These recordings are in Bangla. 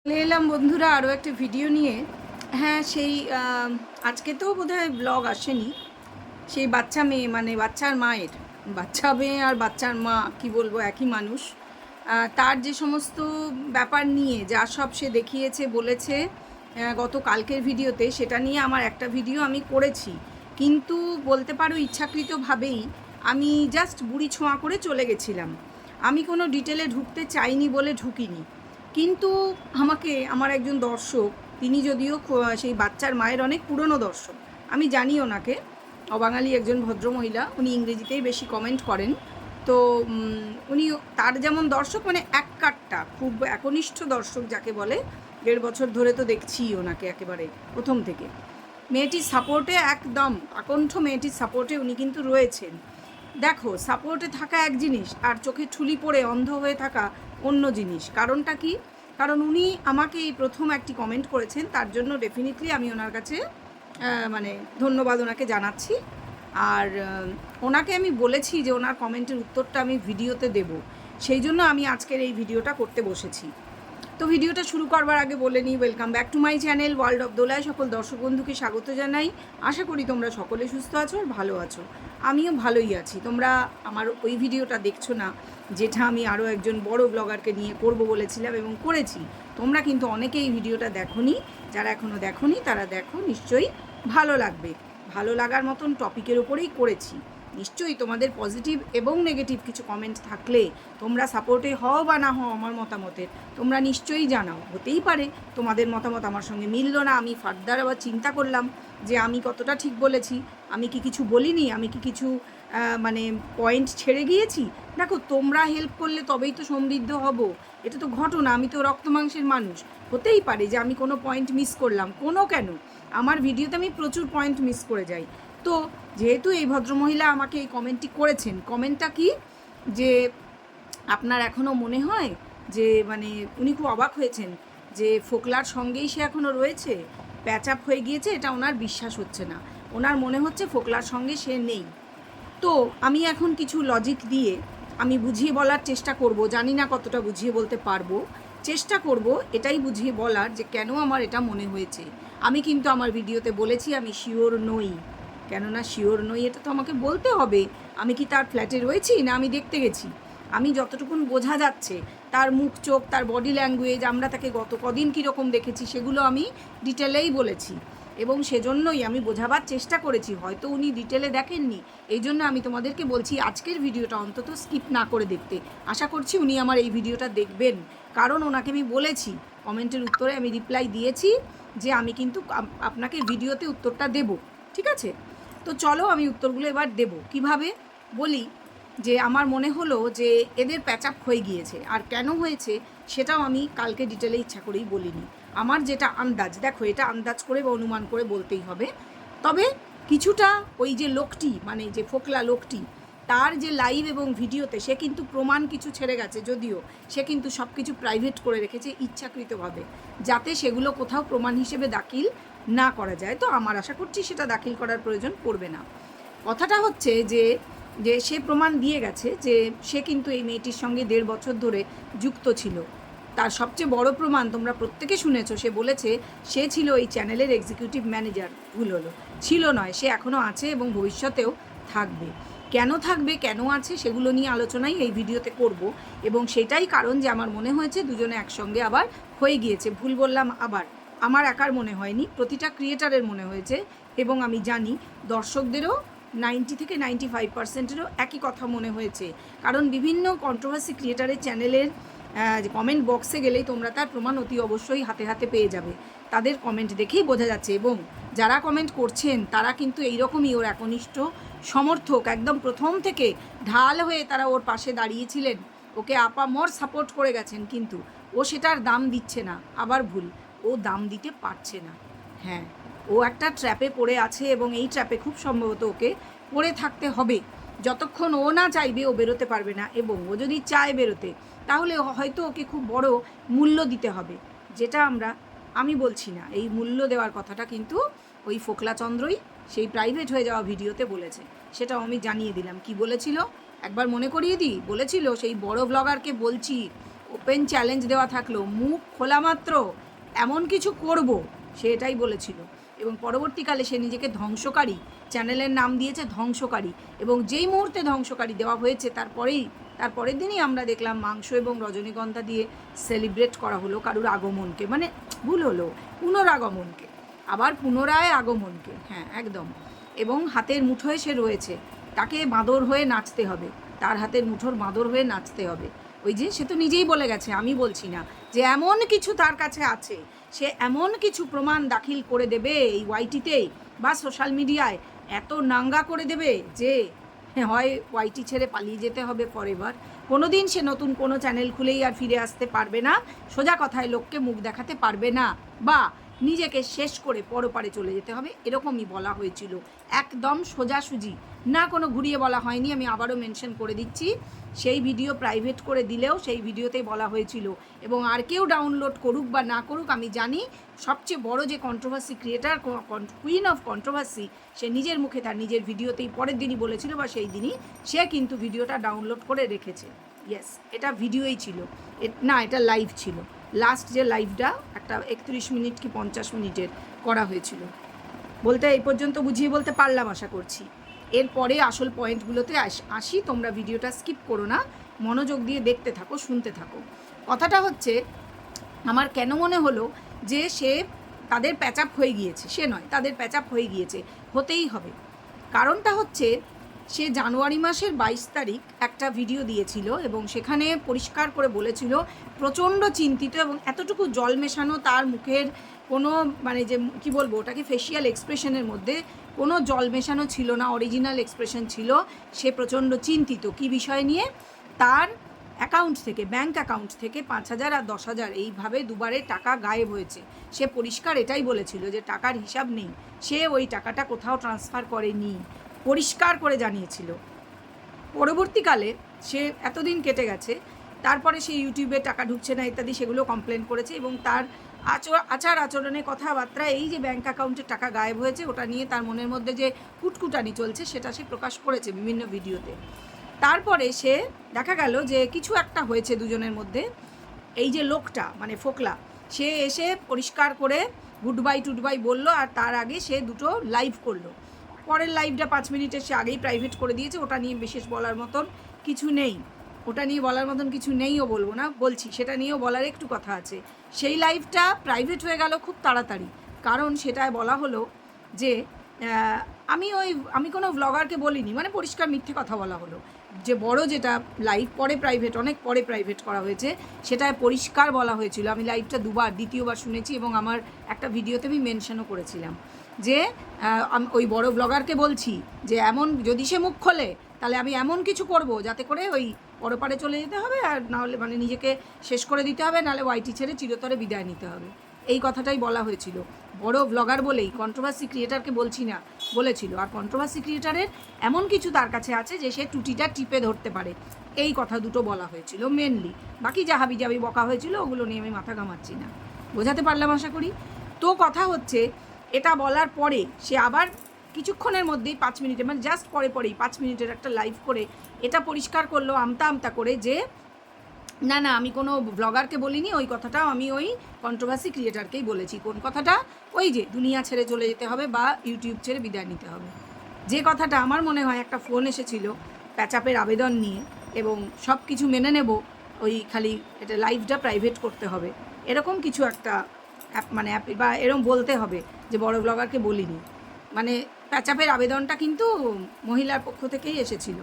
চলে এলাম বন্ধুরা আরও একটা ভিডিও নিয়ে। হ্যাঁ, সেই আজকে তো বোধহয় ব্লগ আসেনি। সেই বাচ্চা মেয়ে, মানে বাচ্চার মায়ের, বাচ্চা মেয়ে আর বাচ্চার মা কি বলবো, একই মানুষ। তার যে সমস্ত ব্যাপার নিয়ে যা সব সে দেখিয়েছে বলেছে গত কালকের ভিডিওতে, সেটা নিয়ে আমার একটা ভিডিও আমি করেছি। কিন্তু বলতে পারো ইচ্ছাকৃতভাবেই আমি জাস্ট বুড়ি ছোঁয়া করে চলে গেছিলাম। আমি কোনো ডিটেলে ঢুকতে চাইনি বলে ঢুকিনি। কিন্তু আমাকে আমার একজন দর্শক, তিনি যদিও সেই বাচ্চার মায়ের অনেক পুরনো দর্শক, আমি জানি ওনাকে, অবাঙালি একজন ভদ্রমহিলা, উনি ইংরেজিতেই বেশি কমেন্ট করেন। তো উনি, তার যেমন দর্শক, মানে এক কাট্টা খুব একনিষ্ঠ দর্শক যাকে বলে। 1.5 বছর ধরে তো দেখছি ওনাকে একেবারে প্রথম থেকে। মেয়েটির সাপোর্টে, একদম আকণ্ঠ মেয়েটির সাপোর্টে উনি কিন্তু রয়েছেন। দেখো, সাপোর্টে থাকা এক জিনিস, আর চোখে ঠুলি পড়ে অন্ধ হয়ে থাকা অন্য জিনিস। কারণটা কি? কারণ উনি আমাকে এই প্রথম একটি কমেন্ট করেছেন, তার জন্য ডেফিনেটলি আমি ওনার কাছে মানে ধন্যবাদ ওনাকে জানাচ্ছি। আর ওনাকে আমি বলেছি যে ওনার কমেন্টের উত্তরটা আমি ভিডিওতে দেব, সেই জন্য আমি আজকের এই ভিডিওটা করতে বসেছি। তো ভিডিওটা শুরু করবার আগে বলে নিই, welcome back to my channel world of Dolai. সকল দর্শক বন্ধুকে স্বাগত জানাই। আশা করি তোমরা সকলে সুস্থ আছো আর ভালো আছো। আমিও ভালোই আছি। তোমরা আমার ওই ভিডিওটা দেখছো না, যেটা আমি আরও একজন বড় ব্লগারকে নিয়ে করব বলেছিলাম এবং করেছি। তোমরা কিন্তু অনেকেই এই ভিডিওটা দেখোনি। যারা এখনও দেখোনি তারা দেখো, নিশ্চয়ই ভালো লাগবে। ভালো লাগার মতন টপিকের ওপরেই করেছি। নিশ্চয়ই তোমাদের পজিটিভ এবং নেগেটিভ কিছু কমেন্ট থাকলে, তোমরা সাপোর্টে হও বা না হও আমার মতামতের, তোমরা নিশ্চয়ই জানাও। হতেই পারে তোমাদের মতামত আমার সঙ্গে মিলল না, আমি ফার্দার আবার চিন্তা করলাম যে আমি কতটা ঠিক বলেছি, আমি কি কিছু বলিনি, আমি কি কিছু মানে পয়েন্ট ছেড়ে গিয়েছি। দেখো, তোমরা হেল্প করলে তবেই তো সমৃদ্ধ হব। এটা তো ঘটনা, আমি তো রক্ত মাংসের মানুষ। হতেই পারে যে আমি কোনো পয়েন্ট মিস করলাম, কোনো কেন, আমার ভিডিওতে আমি প্রচুর পয়েন্ট মিস করে যাই। তো যেহেতু এই ভদ্রমহিলা আমাকে এই কমেন্টটি করেছেন, কমেন্টটা কি, যে আপনার এখনও মনে হয় যে, মানে উনি খুব অবাক হয়েছেন যে ফোকলার সঙ্গেই সে এখনও রয়েছে, প্যাচ আপ হয়ে গিয়েছে, এটা ওনার বিশ্বাস হচ্ছে না। ওনার মনে হচ্ছে ফোকলার সঙ্গে সে নেই। তো আমি এখন কিছু লজিক দিয়ে আমি বুঝিয়ে বলার চেষ্টা করব। জানি না কতটা বুঝিয়ে বলতে পারবো, চেষ্টা করব এটাই বুঝিয়ে বলার যে কেন আমার এটা মনে হয়েছে। আমি কিন্তু আমার ভিডিওতে বলেছি আমি শিওর নই। কেননা শিওর নই, এটা তো আমাকে বলতে হবে। আমি কি তার ফ্ল্যাটে রয়েছি, না আমি দেখতে গেছি? আমি যতটুকুন বোঝা যাচ্ছে, তার মুখ চোখ, তার বডি ল্যাঙ্গুয়েজ, আমরা তাকে গত কদিন কীরকম দেখেছি, সেগুলো আমি ডিটেলেই বলেছি। এবং সেজন্যই আমি বোঝাবার চেষ্টা করেছি। হয়তো উনি ডিটেলে দেখেননি, এই জন্য আমি তোমাদেরকে বলছি আজকের ভিডিওটা অন্তত স্কিপ না করে দেখতে। আশা করছি উনি আমার এই ভিডিওটা দেখবেন, কারণ ওনাকে আমি বলেছি, কমেন্টের উত্তরে আমি রিপ্লাই দিয়েছি যে আমি কিন্তু আপনাকে ভিডিওতে উত্তরটা দেব। ঠিক আছে? তো চলো আমি উত্তরগুলো এবার দেব। কিভাবে বলি, যে আমার মনে হলো যে এদের প্যাচ আপ হয়ে গিয়েছে, আর কেন হয়েছে সেটাও আমি কালকে ডিটেলে ইচ্ছা করেই বলিনি। আমার যেটা আন্দাজ, দেখো এটা আন্দাজ করে বা অনুমান করে বলতেই হবে। তবে কিছুটা ওই যে লোকটি, মানে যে ফোকলা লোকটি, তার যে লাইভ এবং ভিডিওতে সে কিন্তু প্রমাণ কিছু ছেড়ে গেছে, যদিও সে কিন্তু সব কিছু প্রাইভেট করে রেখেছে ইচ্ছাকৃতভাবে, যাতে সেগুলো কোথাও প্রমাণ হিসেবে দাখিল না করা যায়। তো আমার আশা করছি সেটা দাখিল করার প্রয়োজন পড়বে না। কথাটা হচ্ছে যে যে সে প্রমাণ দিয়ে গেছে যে সে কিন্তু এই মেয়েটির সঙ্গে 1.5 বছর ধরে যুক্ত ছিল। তার সবচেয়ে বড় প্রমাণ তোমরা প্রত্যেকে শুনেছো, সে বলেছে সে ছিল এই চ্যানেলের এক্সিকিউটিভ ম্যানেজার। ভুল হলো, ছিল নয়, সে এখনও আছে এবং ভবিষ্যতেও থাকবে। কেন থাকবে, কেন আছে, সেগুলো নিয়ে আলোচনাই এই ভিডিওতে করব। এবং সেটাই কারণ যে আমার মনে হয়েছে দুজনে একসঙ্গে আবার হয়ে গিয়েছে। ভুল বললাম আবার, আমার একার মনে হয়নি, প্রতিটা ক্রিয়েটারের মনে হয়েছে। এবং আমি জানি দর্শকদেরও 90 থেকে 95%-এরও একই কথা মনে হয়েছে। কারণ বিভিন্ন কন্ট্রোভার্সি ক্রিয়েটারের চ্যানেলের কমেন্ট বক্সে গেলেই তোমরা তার প্রমাণ অতি অবশ্যই হাতে হাতে পেয়ে যাবে। তাদের কমেন্ট দেখেই বোঝা যাচ্ছে। এবং যারা কমেন্ট করছেন তারা কিন্তু এইরকমই ওর একনিষ্ঠ সমর্থক, একদম প্রথম থেকে ঢাল হয়ে তারা ওর পাশে দাঁড়িয়েছিলেন, ওকে আপামর সাপোর্ট করে গেছেন। কিন্তু ও সেটার দাম দিচ্ছে না। আবার ভুল, ও দাম দিতে পারছে না। হ্যাঁ, ও একটা ট্র্যাপে পড়ে আছে এবং এই ট্র্যাপে খুব সম্ভবত ওকে পড়ে থাকতে হবে। যতক্ষণ ও না চাইবে ও বেরোতে পারবে না, এবং ও যদি চায় বেরোতে, তাহলে হয়তো ওকে খুব বড় মূল্য দিতে হবে, যেটা আমি বলছি না। এই মূল্য দেওয়ার কথাটা কিন্তু ওই ফোকলাচন্দ্রই সেই প্রাইভেট হয়ে যাওয়া ভিডিওতে বলেছে। সেটাও আমি জানিয়ে দিলাম কি বলেছিল, একবার মনে করিয়ে দিই। বলেছিল সেই বড় ব্লগারকে বলছি, ওপেন চ্যালেঞ্জ দেওয়া থাকলো, মুখ খোলা মাত্র এমন কিছু করব, সে এটাই বলেছিল। এবং পরবর্তীকালে সে নিজেকে ধ্বংসকারী, চ্যানেলের নাম দিয়েছে ধ্বংসকারী, এবং যেই মুহূর্তে ধ্বংসকারী দেওয়া হয়েছে তার পরের দিনই আমরা দেখলাম মাংস এবং রজনীগন্ধা দিয়ে সেলিব্রেট করা হলো কারুর আগমনকে, মানে ভুল হলো, পুনরাগমনকে, আবার পুনরায় আগমনকে, হ্যাঁ একদম। এবং হাতের মুঠোয় সে রয়েছে, তাকে বাঁদর হয়ে নাচতে হবে, তার হাতের মুঠোর বাঁদর হয়ে নাচতে হবে। ওই যে সে তো নিজেই বলে গেছে, আমি বলছি না, যে এমন কিছু তার কাছে আছে, সে এমন কিছু প্রমাণ দাখিল করে দেবে এই ওয়াইটিতেই বা সোশ্যাল মিডিয়ায়, এত নাঙ্গা করে দেবে যে হয় ওয়াইটি ছেড়ে পালিয়ে যেতে হবে ফরএভার, কোনো দিন সে নতুন কোনো চ্যানেল খুলেই আর ফিরে আসতে পারবে না, সোজা কথায় লোককে মুখ দেখাতে পারবে না, বা নিজেকে শেষ করে পরপারে চলে যেতে হবে, এরকমই বলা হয়েছিল, একদম সোজাসুজি, না কোনো ঘুরিয়ে বলা হয়নি। আমি আবারও মেনশন করে দিচ্ছি, সেই ভিডিও প্রাইভেট করে দিলেও সেই ভিডিওতেই বলা হয়েছিল। এবং আর কেউ ডাউনলোড করুক বা না করুক, আমি জানি সবচেয়ে বড় যে controversy creator, queen of controversy, সে নিজের মুখে তার নিজের ভিডিওতেই পরের দিনই বলেছিল, বা সেই দিনই সে কিন্তু ভিডিওটা ডাউনলোড করে রেখেছে। ইয়েস, এটা ভিডিওই ছিল, না এটা লাইভ ছিল, লাস্ট যে লাইভটা একটা 31 মিনিট কি 50 মিনিটের করা হয়েছিল। বলতে এই পর্যন্ত বুঝিয়ে বলতে পারলাম আশা করছি। এরপরে আসল পয়েন্টগুলোতে আসি, তোমরা ভিডিওটা স্কিপ করো না, মনোযোগ দিয়ে দেখতে থাকো, শুনতে থাকো। কথাটা হচ্ছে, আমার কেন মনে হলো যে সে তাদের প্যাচ আপ হয়ে গিয়েছে, সে নয়, তাদের প্যাচ আপ হয়ে গিয়েছে, হতেই হবে। কারণটা হচ্ছে, সে জানুয়ারি মাসের 22 তারিখ একটা ভিডিও দিয়েছিল এবং সেখানে পরিষ্কার করে বলেছিল প্রচণ্ড চিন্তিত, এবং এতটুকু জল মেশানো তার মুখের কোনো, মানে যে কী বলবো, ওটাকে ফেশিয়াল এক্সপ্রেশনের মধ্যে কোনো জল মেশানো ছিল না, অরিজিনাল এক্সপ্রেশন ছিল। সে প্রচণ্ড চিন্তিত কী বিষয় নিয়ে, তার অ্যাকাউন্ট থেকে, ব্যাঙ্ক অ্যাকাউন্ট থেকে 5,000 আর 10,000 এইভাবে দুবারে টাকা গায়েব হয়েছে। সে পরিষ্কার এটাই বলেছিল যে টাকার হিসাব নেই, সে ওই টাকাটা কোথাও ট্রান্সফার করেনি, পরিষ্কার করে জানিয়েছিল। পরবর্তীকালে সে এতদিন কেটে গেছে, তারপরে সে ইউটিউবে টাকা ঢুকছে না ইত্যাদি সেগুলো কমপ্লেন করেছে, এবং তার আচার আচরণে, কথাবার্তা, এই যে ব্যাঙ্ক অ্যাকাউন্টের টাকা গায়েব হয়েছে ওটা নিয়ে তার মনের মধ্যে যে কুটকুটানি চলছে সেটা সে প্রকাশ করেছে বিভিন্ন ভিডিওতে। তারপরে সে দেখা গেল যে কিছু একটা হয়েছে দুজনের মধ্যে, এই যে লোকটা মানে ফোকলা, সে এসে পরিষ্কার করে গুড বাই টুডবাই বললো, আর তার আগে সে দুটো লাইভ করলো। পরের লাইভটা 5 মিনিটের সে আগেই প্রাইভেট করে দিয়েছে, ওটা নিয়ে বিশেষ বলার মতন কিছু নেই, ওটা নিয়ে বলার মতন কিছু নেইও বলবো না, বলছি সেটা নিয়েও বলার একটু কথা আছে। সেই লাইভটা প্রাইভেট হয়ে গেল খুব তাড়াতাড়ি, কারণ সেটায় বলা হলো যে আমি কোনো ব্লগারকে বলিনি, মানে পরিষ্কার মিথ্যে কথা বলা হলো। যে বড় যেটা লাইভ পরে প্রাইভেট, অনেক পরে প্রাইভেট করা হয়েছে, সেটায় পরিষ্কার বলা হয়েছিল, আমি লাইভটা দ্বিতীয়বার শুনেছি এবং আমার একটা ভিডিওতে আমি মেনশনও করেছিলাম যে ওই বড় ব্লগারকে বলছি যে এমন যদি সে মুখ খোলে তাহলে আমি এমন কিছু করব যাতে করে ওই পরপারে চলে যেতে হবে, আর নাহলে মানে নিজেকে শেষ করে দিতে হবে, নাহলে ওয়াইটি ছেড়ে চিরতরে বিদায় নিতে হবে। এই কথাটাই বলা হয়েছিল, বড় ব্লগার বলেই, কন্ট্রোভার্সি ক্রিয়েটারকে বলছি না, বলেছিল। আর কন্ট্রোভার্সি ক্রিয়েটারের এমন কিছু তার কাছে আছে যে সে টুটিটা টিপে ধরতে পারে, এই কথা দুটো বলা হয়েছিল মেনলি। বাকি যা হাবিজাবি বকা হয়েছিল ওগুলো নিয়ে আমি মাথা ঘামাচ্ছি না, বোঝাতে পারলাম আশা করি। তো কথা হচ্ছে, এটা বলার পরে সে আবার কিছুক্ষণের মধ্যেই 5 মিনিটে, মানে জাস্ট পরেই 5 মিনিটের একটা লাইভ করে এটা পরিষ্কার করলো আমতা করে যে না আমি কোনো ব্লগারকে বলিনি, ওই কথাটাও আমি ওই কন্ট্রোভার্সি ক্রিয়েটারকেই বলেছি। কোন কথাটা? ওই যে দুনিয়া ছেড়ে চলে যেতে হবে বা ইউটিউব ছেড়ে বিদায় নিতে হবে, যে কথাটা আমার মনে হয় একটা ফোন এসেছিল প্যাচাপের আবেদন নিয়ে, এবং সব কিছু মেনে নেব, ওই খালি এটা লাইভটা প্রাইভেট করতে হবে, এরকম কিছু একটা মানে বা এরকম বলতে হবে যে বড় ব্লগারকে বলিনি। মানে প্যাচাপের আবেদনটা কিন্তু মহিলার পক্ষ থেকেই এসেছিল,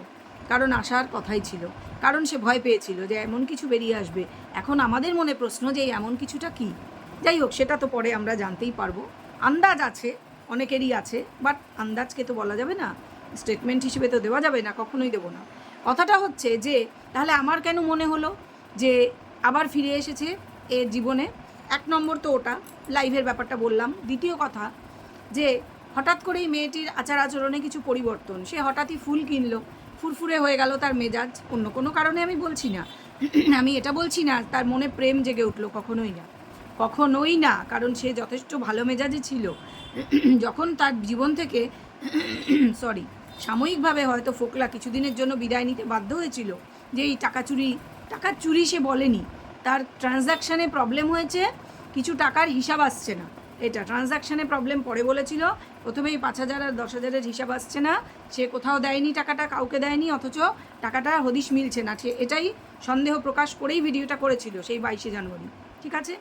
কারণ আসার কথাই ছিল, কারণ সে ভয় পেয়েছিল যে এমন কিছু বেরিয়ে আসবে। এখন আমাদের মনে প্রশ্ন যে এমন কিছুটা কি, যাই হোক সেটা তো পরে আমরা জানতেই পারবো। আন্দাজ আছে, অনেকেরই আছে, বাট আন্দাজকে তো বলা যাবে না, স্টেটমেন্ট হিসেবে তো দেওয়া যাবে না, কখনোই দেবো না। কথাটা হচ্ছে যে তাহলে আমার কেন মনে হলো যে আবার ফিরে এসেছে এর জীবনে? 1 নম্বর তো ওটা লাইভের ব্যাপারটা বললাম। দ্বিতীয় কথা যে হঠাৎ করেই মেয়েটির আচার আচরণে কিছু পরিবর্তন, সে হঠাৎই ফুল কিনলো, ফুরফুরে হয়ে গেল তার মেজাজ, অন্য কোনো কারণে আমি বলছি না, আমি এটা বলছি না তার মনে প্রেম জেগে উঠলো, কখনোই না, কারণ সে যথেষ্ট ভালো মেজাজে ছিল। যখন তার জীবন থেকে সাময়িকভাবে হয়তো ফোকলা কিছুদিনের জন্য বিদায় নিতে বাধ্য হয়েছিল, যে এই টাকা চুরি সে বলেনি, তার ট্রানজ্যাকশানে প্রবলেম হয়েছে, কিছু টাকার হিসাব আসছে না। এটা ট্রানজ্যাকশানে প্রবলেম পরে বলেছিল, প্রথমেই 5,000 আর 10,000-এর হিসাব আসছে না, সে কোথাও দেয়নি টাকাটা, কাউকে দেয়নি, অথচ টাকাটা হদিশ মিলছে না, সে এটাই সন্দেহ প্রকাশ করেই ভিডিওটা করেছিল সেই 22শে জানুয়ারি। ঠিক আছে,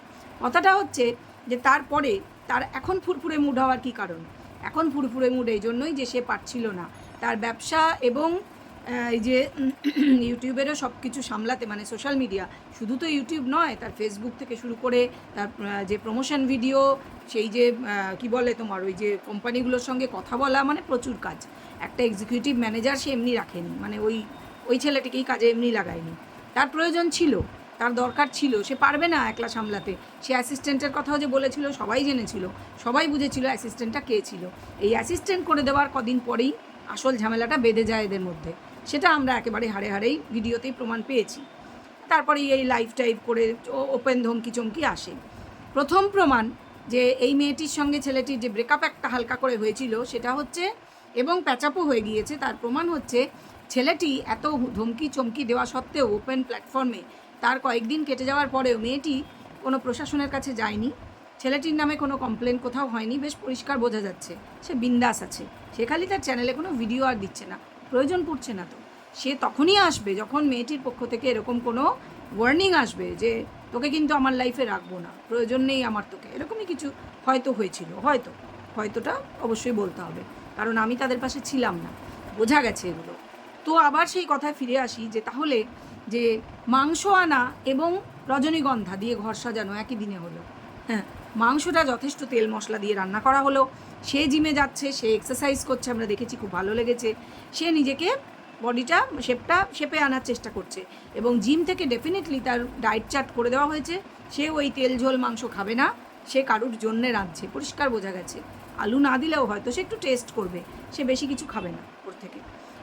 কথাটা হচ্ছে যে তারপরে তার এখন ফুরফুরে মুড হওয়ার কী কারণ? এখন ফুরফুরে মুড এই জন্যই যে সে পারছিল না তার ব্যবসা এবং এই যে ইউটিউবেরও সব কিছু সামলাতে, মানে সোশ্যাল মিডিয়া, শুধু তো ইউটিউব নয়, তার ফেসবুক থেকে শুরু করে তার যে প্রমোশন ভিডিও, সেই যে কি বলে তোমার ওই যে কোম্পানিগুলোর সঙ্গে কথা বলা, মানে প্রচুর কাজ। একটা এক্সিকিউটিভ ম্যানেজার সে এমনি রাখেনি, মানে ওই ছেলেটিকেই কাজে এমনি লাগায়নি, তার প্রয়োজন ছিল, তার দরকার ছিল, সে পারবে না একলা সামলাতে। সে অ্যাসিস্ট্যান্টের কথাও যে বলেছিল সবাই জেনেছিল, সবাই বুঝেছিল অ্যাসিস্ট্যান্টটা কে ছিল। এই অ্যাসিস্ট্যান্ট করে দেওয়ার কদিন পরেই আসল ঝামেলাটা বেঁধে যায় এদের মধ্যে, সেটা আমরা একেবারে হাড়ে হাড়েই ভিডিওতেই প্রমাণ পেয়েছি। তারপরেই এই লাইভ টাইপ করে ওপেন ধমকি চমকি আসে। প্রথম প্রমাণ যে এই মেয়েটির সঙ্গে ছেলেটির যে ব্রেকআপ একটা হালকা করে হয়েছিল সেটা হচ্ছে, এবং প্যাচাপও হয়ে গিয়েছে, তার প্রমাণ হচ্ছে ছেলেটি এত ধমকি চমকি দেওয়া সত্ত্বেও ওপেন প্ল্যাটফর্মে তার কয়েকদিন কেটে যাওয়ার পরেও মেয়েটি কোনো প্রশাসনের কাছে যায়নি, ছেলেটির নামে কোনো কমপ্লেন কোথাও হয়নি, বেশ পরিষ্কার বোঝা যাচ্ছে সে বিন্দাস আছে। সে খালি তার চ্যানেলে কোনো ভিডিও আর দিচ্ছে না, প্রয়োজন পড়ছে না তো। সে তখনই আসবে যখন মেয়েটির পক্ষ থেকে এরকম কোনো ওয়ার্নিং আসবে যে তোকে কিন্তু আমার লাইফে রাখবো না, প্রয়োজন নেই আমার তোকে, এরকমই কিছু হয়তো হয়েছিল, হয়তোটা অবশ্যই বলতে হবে, কারণ আমি তাদের পাশে ছিলাম না, বোঝা গেছে এগুলো। তো আবার সেই কথায় ফিরে আসি যে তাহলে যে মাংস আনা এবং রজনীগন্ধা দিয়ে ঘর সাজানো একই দিনে হলো। হ্যাঁ, মাংসটা যথেষ্ট তেল মশলা দিয়ে রান্না করা হলো, সে জিমে যাচ্ছে, সে এক্সারসাইজ করছে, আমরা দেখেছি, খুব ভালো লেগেছে, সে নিজেকে বডিটা শেপে আনার চেষ্টা করছে, এবং জিম থেকে ডেফিনেটলি তার ডায়েট চার্ট করে দেওয়া হয়েছে, সে ওই তেল ঝোল মাংস খাবে না, সে কারুর জন্যে রাঁধছে, পরিষ্কার বোঝা গেছে। আলু না দিলেও হয়তো সে একটু টেস্ট করবে, সে বেশি কিছু খাবে না ওর থেকে,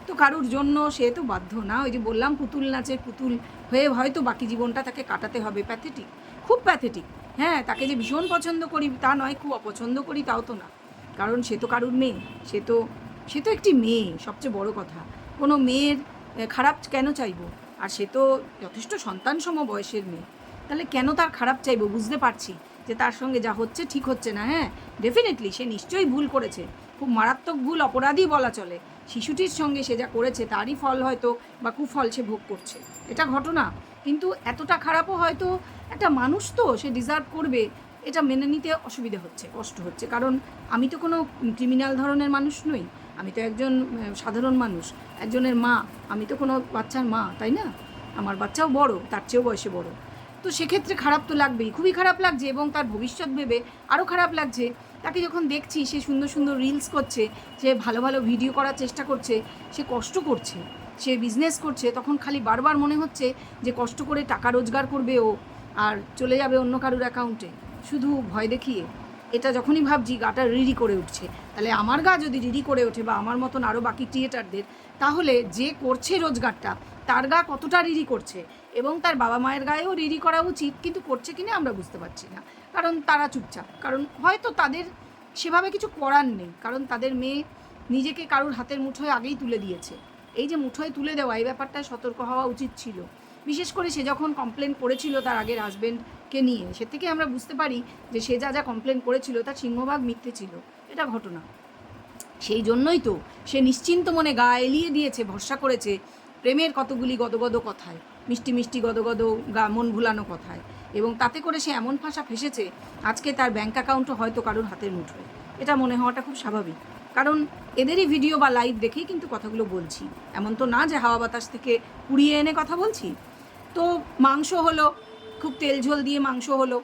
তো কারুর জন্য সে তো বাধ্য না। ওই যে বললাম, পুতুল নাচের পুতুল হয়ে হয়তো বাকি জীবনটা তাকে কাটাতে হবে। প্যাথেটিক, খুব প্যাথেটিক। হ্যাঁ, তাকে যে ভীষণ পছন্দ করি তা নয়, খুব অপছন্দ করি তাও তো না, কারণ সে তো কারুর মেয়ে, সে তো একটি মেয়ে, সবচেয়ে বড় কথা। কোনো মেয়ের খারাপ কেন চাইবো? আর সে তো যথেষ্ট সন্তানসম বয়সের মেয়ে, তাহলে কেন তার খারাপ চাইবো? বুঝতে পারছি যে তার সঙ্গে যা হচ্ছে ঠিক হচ্ছে না। হ্যাঁ, ডেফিনেটলি সে নিশ্চয়ই ভুল করেছে, খুব মারাত্মক ভুল, অপরাধী বলা চলে। শিশুটির সঙ্গে সে যা করেছে তারই ফল হয়তো বা কুফল সে ভোগ করছে, এটা ঘটনা। কিন্তু এতটা খারাপও হয়তো একটা মানুষ, তো সে ডিজার্ভ করবে, এটা মেনে নিতে অসুবিধা হচ্ছে, কষ্ট হচ্ছে। কারণ আমি তো কোনো ক্রিমিনাল ধরনের মানুষ নই, আমি তো একজন সাধারণ মানুষ, একজনের মা, আমি তো কোনো বাচ্চার মা, তাই না? আমার বাচ্চাও বড়, তার চেয়েও বয়সে বড়, তো সেক্ষেত্রে খারাপ তো লাগবেই, খুবই খারাপ লাগছে, এবং তার ভবিষ্যৎ ভেবে আরও খারাপ লাগছে। তাকে যখন দেখছি সে সুন্দর সুন্দর রিলস করছে, সে ভালো ভালো ভিডিও করার চেষ্টা করছে, সে কষ্ট করছে, সে বিজনেস করছে, তখন খালি বারবার মনে হচ্ছে যে কষ্ট করে টাকা রোজগার করবে ও, আর চলে যাবে অন্য কারুর অ্যাকাউন্টে, শুধু ভয় দেখিয়ে। এটা যখনই ভাবছি গাটা রিরি করে উঠছে। তাহলে আমার গা যদি রিরি করে ওঠে, বা আমার মতন আরও বাকি ক্রিয়েটারদের, তাহলে যে করছে রোজগারটা তার গা কতটা রিরি করছে, এবং তার বাবা মায়ের গায়েও রিরি করা উচিত, কিন্তু করছে কিনা আমরা বুঝতে পারছি না, কারণ তারা চুপচাপ, কারণ হয়তো তাদের সেভাবে কিছু করার নেই, কারণ তাদের মেয়ে নিজেকে কারুর হাতের মুঠোয় আগেই তুলে দিয়েছে। এই যে মুঠোয় তুলে দেওয়া, এই ব্যাপারটায় সতর্ক হওয়া উচিত ছিল। বিশেষ করে সে যখন কমপ্লেন করেছিল তার আগের হাজব্যান্ডকে নিয়ে, সে থেকে আমরা বুঝতে পারি যে সে যা যা কমপ্লেন করেছিল তার সিংহভাগ মিথ্যে ছিল, এটা ঘটনা। সেই জন্যই তো সে নিশ্চিন্ত মনে গা এলিয়ে দিয়েছে, ভরসা করেছে প্রেমের কতগুলি গদগদ কথায়, মিষ্টি মিষ্টি গদগদ গা মন ভুলানো কথায়, এবং তাতে করে সে এমন ফাঁসা ফেসেছে আজকে তার ব্যাঙ্ক অ্যাকাউন্টও হয়তো কারোর হাতের মুঠোয়। এটা মনে হওয়াটা খুব স্বাভাবিক, কারণ এদেরই ভিডিও বা লাইভ দেখেই কিন্তু কথাগুলো বলছি, এমন তো না যে হাওয়া বাতাস থেকে কুড়িয়ে এনে কথা বলছি। তো মাংস হলো, খুব তেল ঝোল দিয়ে মাংস হলো,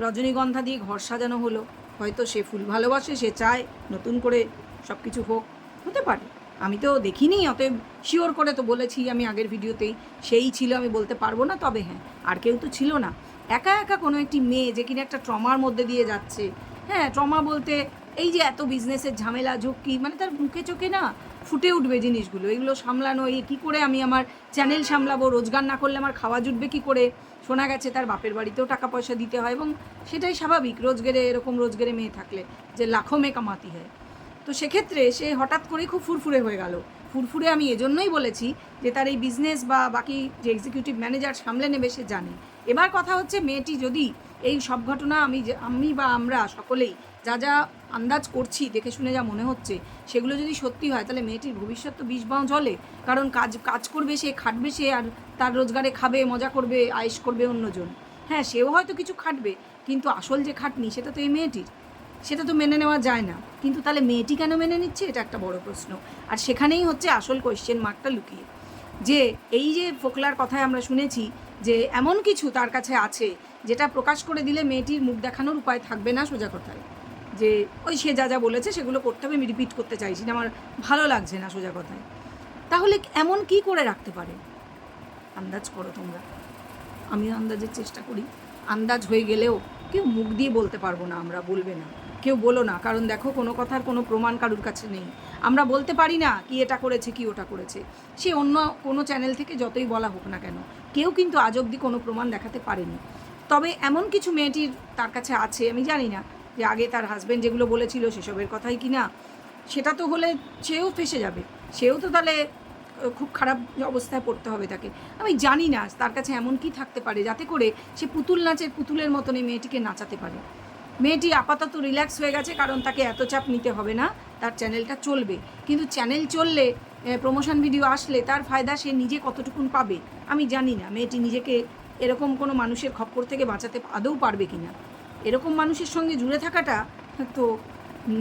রজনীগন্ধা দিয়ে ঘর সাজানো হলো, হয়তো সে ফুল ভালোবাসে, সে চায় নতুন করে সব কিছু হোক, হতে পারে। আমি তো দেখিনি, অতএব শিওর করে তো বলেছি আমি আগের ভিডিওতেই, সেই ছিল, আমি বলতে পারবো না। তবে হ্যাঁ, আর কেউ তো ছিল না, একা একা কোনো একটি মেয়ে যে কিনা একটা ট্রমার মধ্যে দিয়ে যাচ্ছে। হ্যাঁ, ট্রমা বলতে এই যে এত বিজনেসের ঝামেলা ঝক্কি, মানে তার মুখে চোখে না ফুটে উঠবে জিনিসগুলো, এগুলো সামলানো, এই কী করে আমি আমার চ্যানেল সামলাবো, রোজগার না করলে আমার খাওয়া জুটবে কী করে। শোনা গেছে তার বাপের বাড়িতেও টাকা পয়সা দিতে হয়, এবং সেটাই স্বাভাবিক রোজগারে, এরকম রোজগারে মেয়ে থাকলে যে লাখো মে কামাতি হয়। তো সেক্ষেত্রে সে হঠাৎ করেই খুব ফুরফুরে হয়ে গেল। ফুরফুরে আমি এজন্যই বলেছি যে তার এই বিজনেস বা বাকি যে এক্সিকিউটিভ ম্যানেজার সামলে নেবে সে জানে, এবার কথা হচ্ছে মেয়েটি যদি এই সব ঘটনা আমি বা আমরা সকলেই যা যা আন্দাজ করছি, দেখে শুনে যা মনে হচ্ছে, সেগুলো যদি সত্যি হয়, তাহলে মেয়েটির ভবিষ্যৎ তো বিষ বাঁ জলে। কারণ কাজ করবে সে, খাটবে সে, আর তার রোজগারে খাবে, মজা করবে, আয়েশ করবে অন্যজন। হ্যাঁ, সেও হয়তো কিছু খাটবে, কিন্তু আসল যে খাটনি সেটা তো এই মেয়েটির, সেটা তো মেনে নেওয়া যায় না। কিন্তু তাহলে মেয়েটি কেন মেনে নিচ্ছে, এটা একটা বড় প্রশ্ন। আর সেখানেই হচ্ছে আসল কোয়েশ্চেন মার্কটা লুকিয়ে, যে এই যে ফোকলার কথায় আমরা শুনেছি যে এমন কিছু তার কাছে আছে যেটা প্রকাশ করে দিলে মেয়েটির মুখ দেখানোর উপায় থাকবে না। সোজা কথায় যে ওই সে যা যা বলেছে সেগুলো করতে হবে, আমি রিপিট করতে চাইছি না, আমার ভালো লাগছে না সোজা কথায়। তাহলে এমন কি করে রাখতে পারে? আন্দাজ করো তোমরা, আমিও আন্দাজের চেষ্টা করি। আন্দাজ হয়ে গেলেও কেউ মুখ দিয়ে বলতে পারবো না, আমরা বলবে না, কেউ বলো না। কারণ দেখো, কোনো কথার কোনো প্রমাণ কারুর কাছে নেই। আমরা বলতে পারি না কি এটা করেছে, কি ওটা করেছে। সে অন্য কোনো চ্যানেল থেকে যতই বলা হোক না কেন, কেউ কিন্তু আজ অবধি কোনো প্রমাণ দেখাতে পারেনি। তবে এমন কিছু মেয়েটির তার কাছে আছে, আমি জানি না যে আগে তার হাজব্যান্ড যেগুলো বলেছিল সেসবের কথাই কি না। সেটা তো হলে সেও ফেঁসে যাবে, সেও তো তাহলে খুব খারাপ অবস্থায় পড়তে হবে তাকে। আমি জানি না তার কাছে এমন কি থাকতে পারে যাতে করে সে পুতুল নাচের পুতুলের মতন এই মেয়েটিকে নাচাতে পারে। মেয়েটি আপাতত রিল্যাক্স হয়ে গেছে, কারণ তাকে এত চাপ নিতে হবে না, তার চ্যানেলটা চলবে। কিন্তু চ্যানেল চললে, প্রমোশন ভিডিও আসলে তার ফায়দা সে নিজে কতটুকুন পাবে আমি জানি না। মেয়েটি নিজেকে এরকম কোনো মানুষের খপ্পর থেকে বাঁচাতে আদৌ পারবে কি না। এরকম মানুষের সঙ্গে জুড়ে থাকাটা তো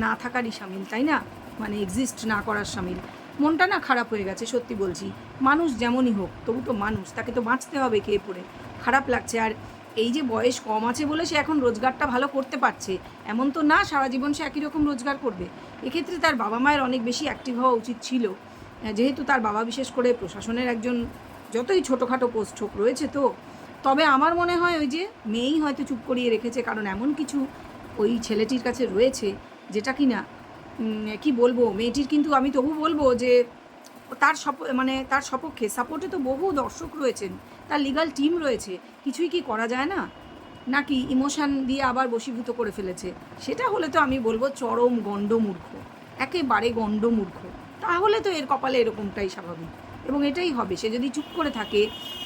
না থাকারই সামিল, তাই না? মানে এক্সিস্ট না করার সামিল। মনটা না খারাপ হয়ে গেছে, সত্যি বলছি। মানুষ যেমনই হোক, তবু তো মানুষ, তাকে তো বাঁচতে হবে খেয়ে পড়ে। খারাপ লাগছে। আর এই যে বয়স কম আছে বলে সে এখন রোজগারটা ভালো করতে পারছে, এমন তো না সারা জীবন সে একই রকম রোজগার করবে। এক্ষেত্রে তার বাবা মায়ের অনেক বেশি অ্যাক্টিভ হওয়া উচিত ছিল, যেহেতু তার বাবা বিশেষ করে প্রশাসনের একজন যতই ছোটোখাটো পোস্ট হোক রয়েছে। তো তবে আমার মনে হয় ওই যে মেয়েই হয়তো চুপ করিয়ে রেখেছে, কারণ এমন কিছু ওই ছেলেটির কাছে রয়েছে যেটা কি না, কি বলবো, মেয়েটির কিন্তু আমি তবু বলবো যে তার তার সপক্ষে সাপোর্টে তো বহু দর্শক রয়েছেন, তার লিগাল টিম রয়েছে। কিছুই কি করা যায় না? নাকি ইমোশান দিয়ে আবার বশীভূত করে ফেলেছে? সেটা হলে তো আমি বলবো চরম গণ্ডমূর্খ, একেবারে গণ্ডমূর্খ। তাহলে তো এর কপালে এরকমটাই স্বাভাবিক, এবং এটাই হবে। সে যদি চুপ করে থাকে,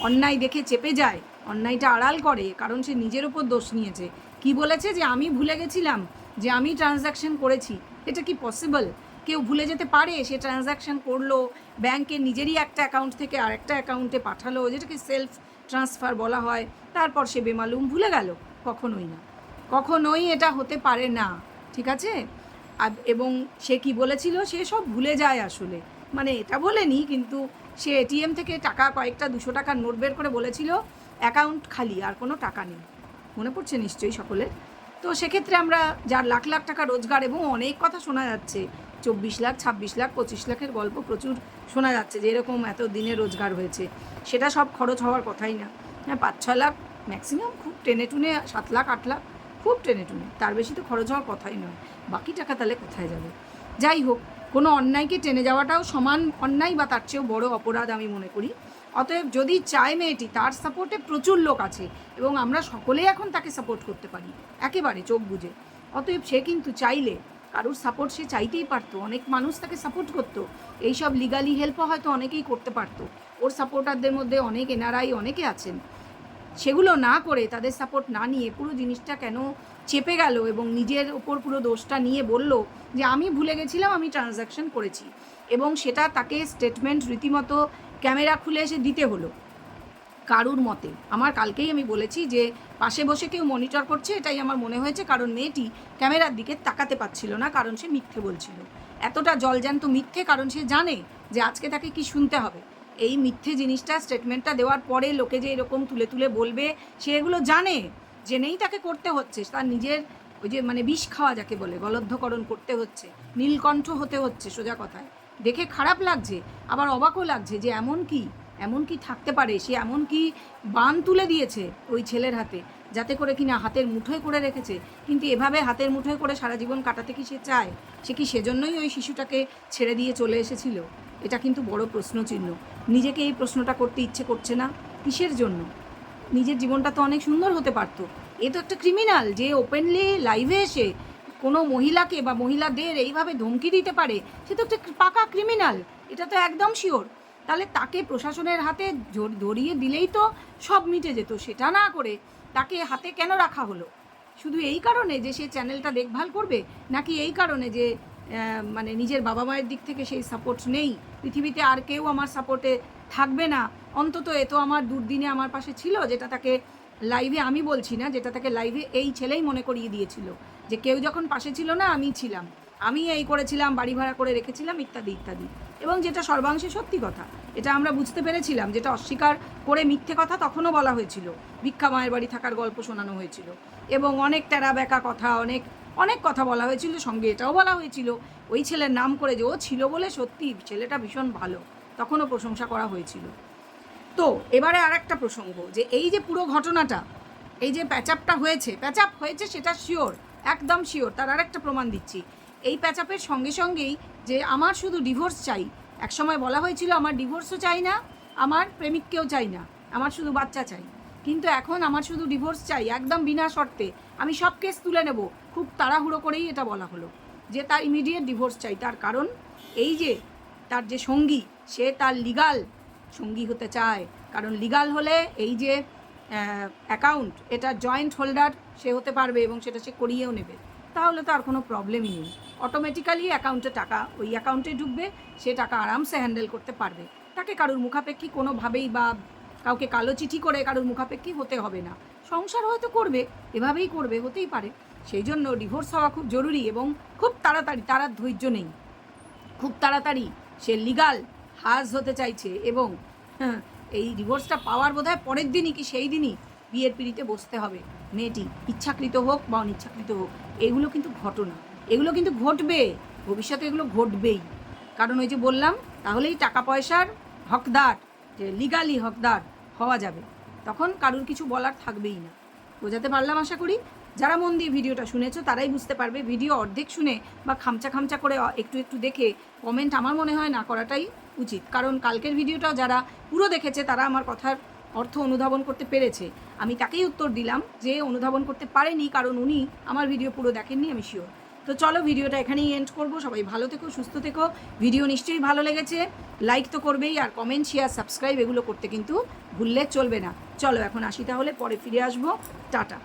অন্যায় দেখে চেপে যায়, অন্যায়টা আড়াল করে, কারণ সে নিজের ওপর দোষ নিয়েছে। কি বলেছে যে আমি ভুলে গেছিলাম যে আমি ট্রানজ্যাকশন করেছি। এটা কি পসিবল? কেউ ভুলে যেতে পারে? সে ট্রানজ্যাকশন করলো, ব্যাংকের নিজেরই একটা অ্যাকাউন্ট থেকে আরেকটা অ্যাকাউন্টে পাঠালো, যেটাকে সেলফ ট্রান্সফার বলা হয়। তারপর সে বেমালুম ভুলে গেল? কখনোই না, কখনোই এটা হতে পারে না। ঠিক আছে? এবং সে কি বলেছিল, সে সব ভুলে যায় আসলে। মানে এটা বলেনি, কিন্তু সে এটিএম থেকে টাকা কয়েকটা 200 টাকার নোট বের করে বলেছিল অ্যাকাউন্ট খালি, আর কোনো টাকা নেই। মনে পড়ছে নিশ্চয়ই সকলের। তো সেক্ষেত্রে আমরা, যার লাখ লাখ টাকা রোজগার, এবং অনেক কথা শোনা যাচ্ছে, 24 লাখ, 26 লাখ, 25 লাখের গল্প প্রচুর শোনা যাচ্ছে যে এরকম এত দিনে রোজগার হয়েছে। সেটা সব খরচ হওয়ার কথাই না। হ্যাঁ, 5-6 লাখ ম্যাক্সিমাম, খুব টেনে টুনে 7 লাখ 8 লাখ, খুব টেনে টুনে, তার বেশি তো খরচ হওয়ার কথাই নয়। বাকি টাকা তাহলে কোথায় যাবে? যাই হোক, কোনো অন্যায়কে টেনে যাওয়াটাও সমান অন্যায় বা তার চেয়েও বড় অপরাধ আমি মনে করি। অতএব যদি চায় মেয়েটি, তার সাপোর্টে প্রচুর লোক আছে, এবং আমরা সকলেই এখন তাকে সাপোর্ট করতে পারি একেবারে চোখ বুজে। অতএব সে কিন্তু চাইলে, কারোর সাপোর্ট সে চাইতেই পারতো, অনেক মানুষ তাকে সাপোর্ট করতো, এইসব লিগালি হেল্পও হয়তো অনেকেই করতে পারতো। ওর সাপোর্টারদের মধ্যে অনেক এনআরআই অনেকে আছেন। সেগুলো না করে, তাদের সাপোর্ট না নিয়ে পুরো জিনিসটা কেন চেপে গেল এবং নিজের ওপর পুরো দোষটা নিয়ে বলল যে আমি ভুলে গেছিলাম, আমি ট্রানজ্যাকশন করেছি, এবং সেটা তাকে স্টেটমেন্ট রীতিমতো ক্যামেরা খুলে এসে দিতে হলো কারুর মতে। আমার কালকেই আমি বলেছি যে পাশে বসে কেউ মনিটর করছে, এটাই আমার মনে হয়েছে, কারণ মেয়েটি ক্যামেরার দিকে তাকাতে পারছিল না, কারণ সে মিথ্যে বলছিল। এতটা জলজ্যান্ত মিথ্যে, কারণ সে জানে যে আজকে তাকে কি শুনতে হবে। এই মিথ্যে জিনিসটা, স্টেটমেন্টটা দেওয়ার পরে লোকে যে এরকম তুলে তুলে বলবে, সে এগুলো জানে, জেনেই তাকে করতে হচ্ছে। তার নিজের ওই যে বিষ খাওয়া যাকে বলে, গলদ্ধকরণ করতে হচ্ছে, নীলকণ্ঠ হতে হচ্ছে। সোজা কথায় দেখে খারাপ লাগছে, আবার অবাকও লাগছে যে এমন কি থাকতে পারে। সে এমন কি বান তুলে দিয়েছে ওই ছেলের হাতে, যাতে করে কিনা হাতের মুঠোয় করে রেখেছে। কিন্তু এভাবে হাতের মুঠোয় করে সারা জীবন কাটাতে কি সে চায়? সে কি সেজন্যই ওই শিশুটাকে ছেড়ে দিয়ে চলে এসেছিল? এটা কিন্তু বড় প্রশ্নচিহ্ন। নিজেকে এই প্রশ্নটা করতে ইচ্ছে করছে না? কিসের জন্য? নিজের জীবনটা তো অনেক সুন্দর হতে পারতো। এ তো একটা ক্রিমিনাল, যে ওপেনলি লাইভে এসে কোনো মহিলাকে বা মহিলাদের এইভাবে ধমকি দিতে পারে, সে তো একটা পাকা ক্রিমিনাল, এটা তো একদম শিওর। তাহলে তাকে প্রশাসনের হাতে ধরিয়ে দিলেই তো সব মিটে যেত। সেটা না করে তাকে হাতে কেন রাখা হলো? শুধু এই কারণে যে সে চ্যানেলটা দেখভাল করবে, নাকি এই কারণে যে মানে নিজের বাবা মায়ের দিক থেকে সেই সাপোর্ট নেই, পৃথিবীতে আর কেউ আমার সাপোর্টে থাকবে না, অন্তত এ তো আমার দুর্দিনে আমার পাশে ছিল, যেটা তাকে লাইভে, আমি বলছি না, যেটা তাকে লাইভে এই ছেলেই মনে করিয়ে দিয়েছিল যে কেউ যখন পাশে ছিল না আমি ছিলাম, আমি এই করেছিলাম, বাড়ি ভাড়া করে রেখেছিলাম, ইত্যাদি ইত্যাদি। এবং যেটা সর্বাংশে সত্যি কথা, এটা আমরা বুঝতে পেরেছিলাম। যেটা অস্বীকার করে মিথ্যে কথা তখনও বলা হয়েছিল, ভিক্ষা মায়ের বাড়ি থাকার গল্প শোনানো হয়েছিল, এবং অনেক টেরা বেঁকা কথা, অনেক অনেক কথা বলা হয়েছিল। সঙ্গে এটাও বলা হয়েছিল ওই ছেলের নাম করে যে ও ছিল বলে সত্যি ছেলেটা ভীষণ ভালো, তখনও প্রশংসা করা হয়েছিল। তো এবারে আর একটা প্রসঙ্গ, যে এই যে পুরো ঘটনাটা, এই যে প্যাচআপটা হয়েছে, প্যাচআপ হয়েছে সেটা শিওর, একদম শিওর। তার আর একটা প্রমাণ দিচ্ছি, এই প্যাচআপের সঙ্গে সঙ্গেই যে আমার শুধু ডিভোর্স চাই, একসময় বলা হয়েছিল আমার ডিভোর্সও চাই না, আমার প্রেমিককেও চাই না, আমার শুধু বাচ্চা চাই। কিন্তু এখন আমার শুধু ডিভোর্স চাই, একদম বিনা শর্তে, আমি সব কেস তুলে নেব। খুব তাড়াহুড়ো করেই এটা বলা হলো যে তার ইমিডিয়েট ডিভোর্স চাই। তার কারণ এই যে তার যে সঙ্গী, সে তার লিগাল সঙ্গী হতে চায়। কারণ লিগাল হলে এই যে অ্যাকাউন্ট, এটা জয়েন্ট হোল্ডার সে হতে পারবে এবং সেটা সে করিয়েও নেবে, তাহলে তো আর কোনো প্রবলেমই নেই। অটোমেটিক্যালি অ্যাকাউন্টে টাকা ওই অ্যাকাউন্টে ঢুকবে, সে টাকা আরামসে হ্যান্ডেল করতে পারবে। তাকে কারোর মুখাপেক্ষী কোনোভাবেই বা কাউকে কালো চিঠি করে কারোর মুখাপেক্ষী হতে হবে না। সংসার হয়তো করবে, এভাবেই করবে, হতেই পারে। সেই জন্য ডিভোর্স হওয়া খুব জরুরি, এবং খুব তাড়াতাড়ি, তার আর ধৈর্য নেই, খুব তাড়াতাড়ি সে লিগাল হাজ হতে চাইছে। এবং এই ডিভোর্সটা পাওয়ার বোধহয় পরের দিনই কি সেই দিনই বিয়ের পিঁড়িতে বসতে হবে মেয়েটি, ইচ্ছাকৃত হোক বা অনিচ্ছাকৃত হোক। এগুলো কিন্তু ঘটনা, এগুলো কিন্তু ঘটবে, ভবিষ্যতে এগুলো ঘটবেই। কারণ ওই যে বললাম, তাহলেই টাকা পয়সার হকদার, যে লিগালি হকদার হওয়া যাবে, তখন কারুর কিছু বলার থাকবেই না। বোঝাতে পারলাম আশা করি। যারা মন দিয়ে ভিডিওটা শুনেছো তারাই বুঝতে পারবে। ভিডিও অর্ধেক শুনে বা খামচা খামচা করে একটু একটু দেখে কমেন্ট আমার মনে হয় না করাটাই উচিত। কারণ কালকের ভিডিওটাও যারা পুরো দেখেছে তারা আমার কথার অর্থ অনুধাবন করতে পেরেছে। আমি তাকেই উত্তর দিলাম যে অনুধাবন করতে পারেনি, কারণ উনি আমার ভিডিও পুরো দেখেননি, আমি শিওর। তো চলো ভিডিওটা এখানেই এন্ড করবো। সবাই ভালো থেকো, সুস্থ থেকো। ভিডিও নিশ্চয়ই ভালো লেগেছে, লাইক তো করবেই, আর কমেন্ট, শেয়ার, সাবস্ক্রাইব এগুলো করতে কিন্তু ভুললে চলবে না। চলো এখন আসি, তাহলে পরে ফিরে আসবো। টাটা।